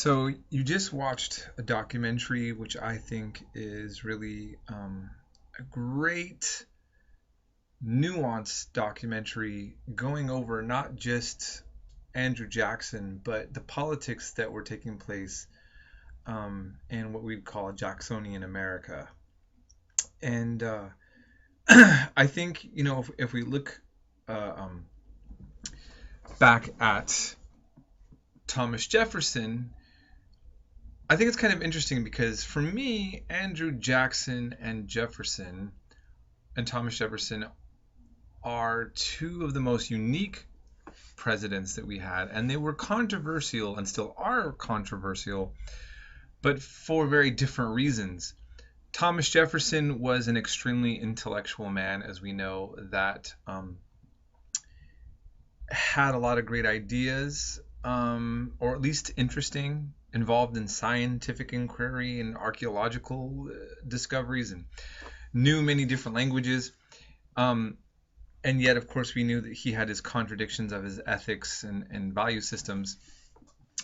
So you just watched a documentary, which I think is really a great, nuanced documentary going over not just Andrew Jackson, but the politics that were taking place in what we'd call Jacksonian America. And I think, if we look uh, um, back at Thomas Jefferson, I think it's kind of interesting because for me, Andrew Jackson and Jefferson and Thomas Jefferson are two of the most unique presidents that we had, and they were controversial and still are controversial, but for very different reasons. Thomas Jefferson was an extremely intellectual man, as we know, that had a lot of great ideas, or at least interesting, involved in scientific inquiry and archaeological discoveries, and knew many different languages. Um, and yet, of course, we knew that he had his contradictions of his ethics and value systems.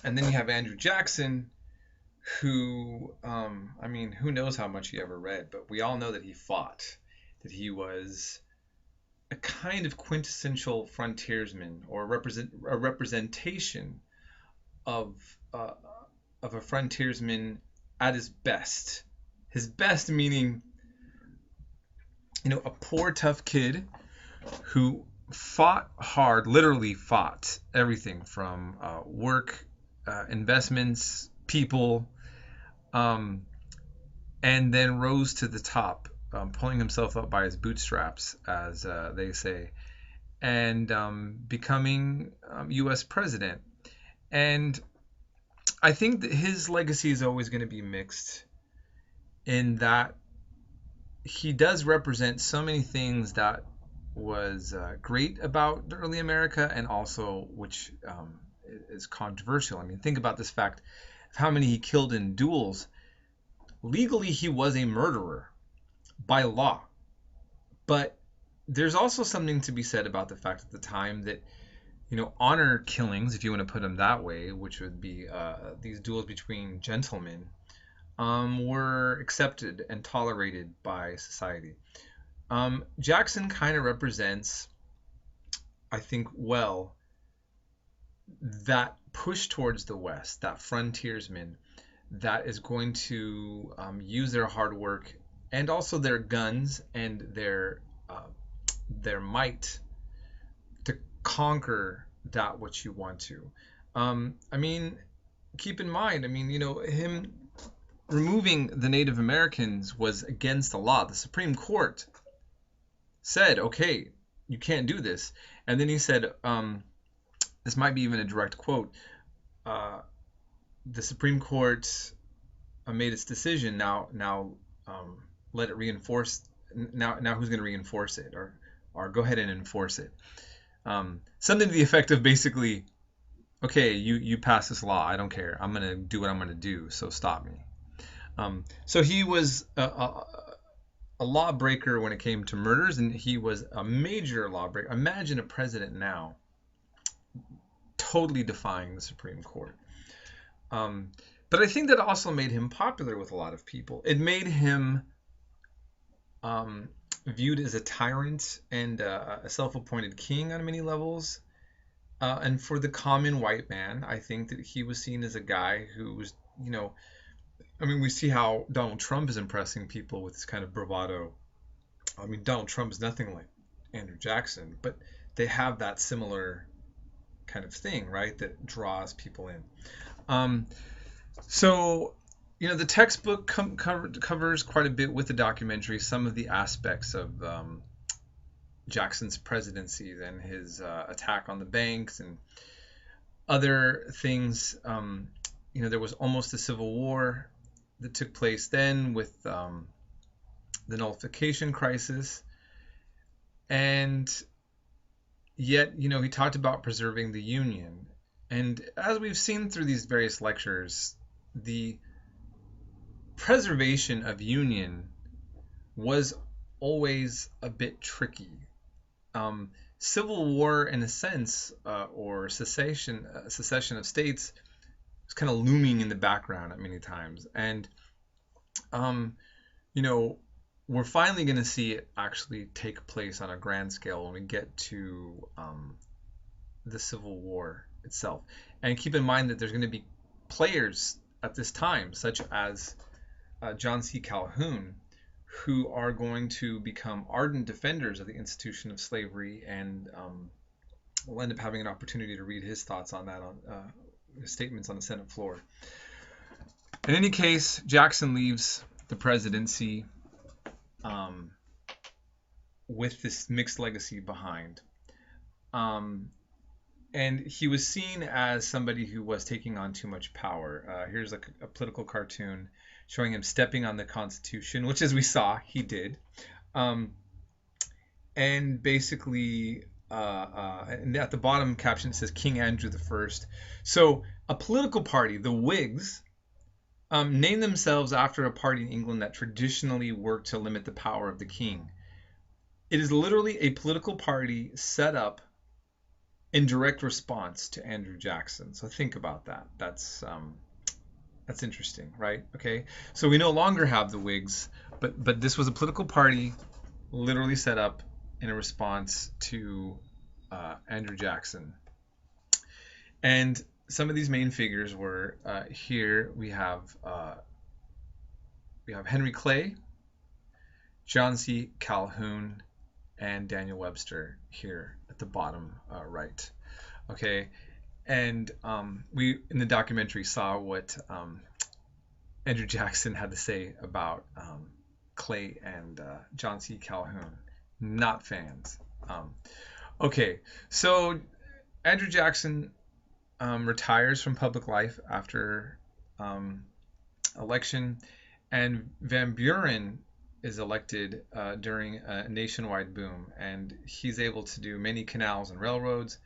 And then you have Andrew Jackson, who, I mean, who knows how much he ever read, but we all know that he fought, that he was a kind of quintessential frontiersman, or a representation of uh, of a frontiersman at his best. His best meaning, a poor tough kid who fought hard, literally fought everything from work, investments, people, um, and then rose to the top, pulling himself up by his bootstraps, as they say, and becoming U.S. president. And I think that his legacy is always going to be mixed in that he does represent so many things that was great about the early America, and also which is controversial. I mean, think about this fact of how many he killed in duels. Legally, he was a murderer by law, but there's also something to be said about the fact at the time that honor killings, if you want to put them that way, which would be these duels between gentlemen, were accepted and tolerated by society. Jackson kind of represents, I think, well, that push towards the West, that frontiersman that is going to use their hard work and also their guns and their might to conquer that which you want to. I mean, keep in mind, him removing the Native Americans was against the law. The Supreme Court said, okay, you can't do this. And then he said, this might be even a direct quote, the Supreme Court made its decision. Now, let it reinforce. Now, who's going to reinforce it, or go ahead and enforce it? Something to the effect of basically, okay, you pass this law. I don't care. I'm going to do what I'm going to do. So stop me. So he was a lawbreaker when it came to murders, and he was a major lawbreaker. Imagine a president now totally defying the Supreme Court. But I think that also made him popular with a lot of people. It made him viewed as a tyrant and a self-appointed king on many levels. And for the common white man, I think that he was seen as a guy who was, we see how Donald Trump is impressing people with this kind of bravado. I mean, Donald Trump is nothing like Andrew Jackson, but they have that similar kind of thing, right, that draws people in. So, the textbook covers quite a bit with the documentary, some of the aspects of Jackson's presidency and his attack on the banks and other things. There was almost a civil war that took place then with the nullification crisis. And yet, he talked about preserving the Union. And as we've seen through these various lectures, the preservation of Union was always a bit tricky. Civil war, in a sense, or secession of states, it's kind of looming in the background at many times. And you know, we're finally going to see it actually take place on a grand scale when we get to the Civil War itself. And keep in mind that there's going to be players at this time, such as John C. Calhoun, who are going to become ardent defenders of the institution of slavery, and we'll end up having an opportunity to read his thoughts on that, on his statements on the Senate floor. In any case, Jackson leaves the presidency with this mixed legacy behind. And he was seen as somebody who was taking on too much power. Here's a political cartoon showing him stepping on the Constitution, which, as we saw, he did. And basically, and at the bottom caption says King Andrew I. So a political party, the Whigs, named themselves after a party in England that traditionally worked to limit the power of the king. It is literally a political party set up in direct response to Andrew Jackson. So think about that. That's interesting, right? Okay. So we no longer have the Whigs, but this was a political party literally set up in a response to Andrew Jackson. And some of these main figures were here. We have Henry Clay, John C. Calhoun, and Daniel Webster here at the bottom right. Okay, and we in the documentary saw what Andrew Jackson had to say about Clay and John C. Calhoun. Not fans. Okay, so Andrew Jackson retires from public life after election, and Van Buren is elected during a nationwide boom, and he's able to do many canals and railroads,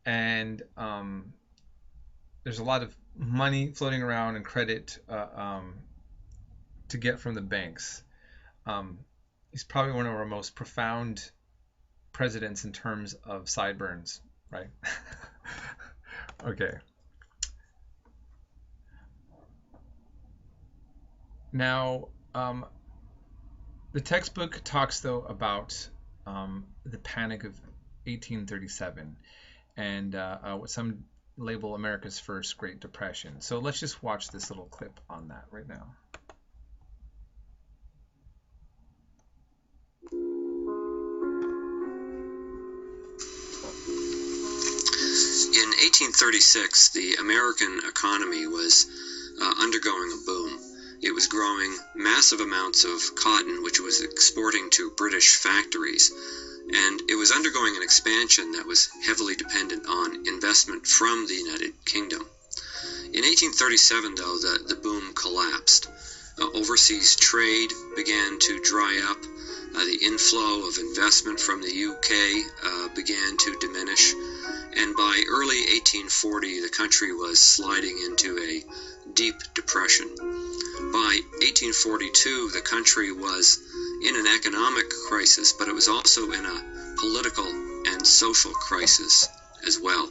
and there's a lot of money floating around and credit to get from the banks. He's probably one of our most profound presidents in terms of sideburns, right? Okay. Now, the textbook talks, though, about the Panic of 1837 and what some label America's first Great Depression. So let's just watch this little clip on that right now. In 1836, the American economy was undergoing a boom. It was growing massive amounts of cotton, which it was exporting to British factories, and it was undergoing an expansion that was heavily dependent on investment from the United Kingdom. In 1837, though, the boom collapsed. Overseas trade began to dry up. The inflow of investment from the UK began to diminish, and by early 1840, the country was sliding into a deep depression. By 1842, the country was in an economic crisis, but it was also in a political and social crisis as well.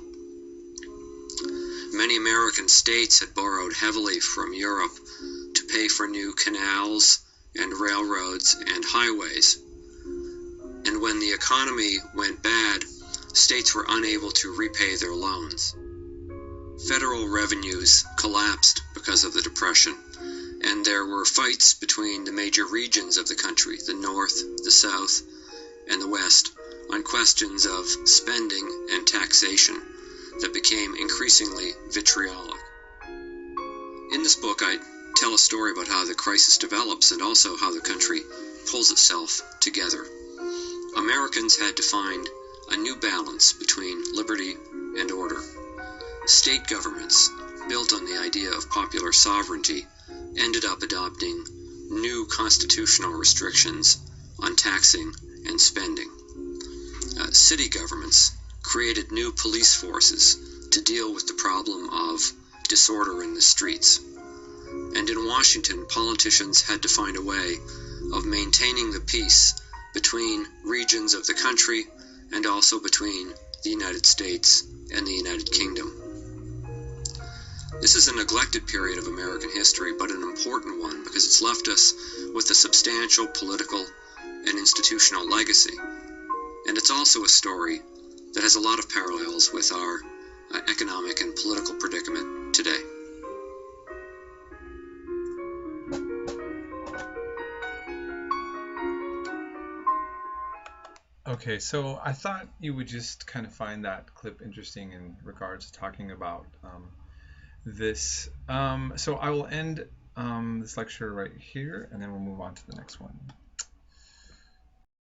Many American states had borrowed heavily from Europe to pay for new canals and railroads and highways. And when the economy went bad, states were unable to repay their loans. Federal revenues collapsed because of the Depression, and there were fights between the major regions of the country, the North, the South, and the West, on questions of spending and taxation that became increasingly vitriolic. In this book, I tell a story about how the crisis develops and also how the country pulls itself together. Americans had to find a new balance between liberty and order. State governments, built on the idea of popular sovereignty, ended up adopting new constitutional restrictions on taxing and spending. City governments created new police forces to deal with the problem of disorder in the streets. And in Washington, politicians had to find a way of maintaining the peace between regions of the country and also between the United States and the United Kingdom. This is a neglected period of American history, but an important one because it's left us with a substantial political and institutional legacy. And it's also a story that has a lot of parallels with our economic and political predicament today. Okay, so I thought you would just kind of find that clip interesting in regards to talking about this. So I will end this lecture right here, and then we'll move on to the next one.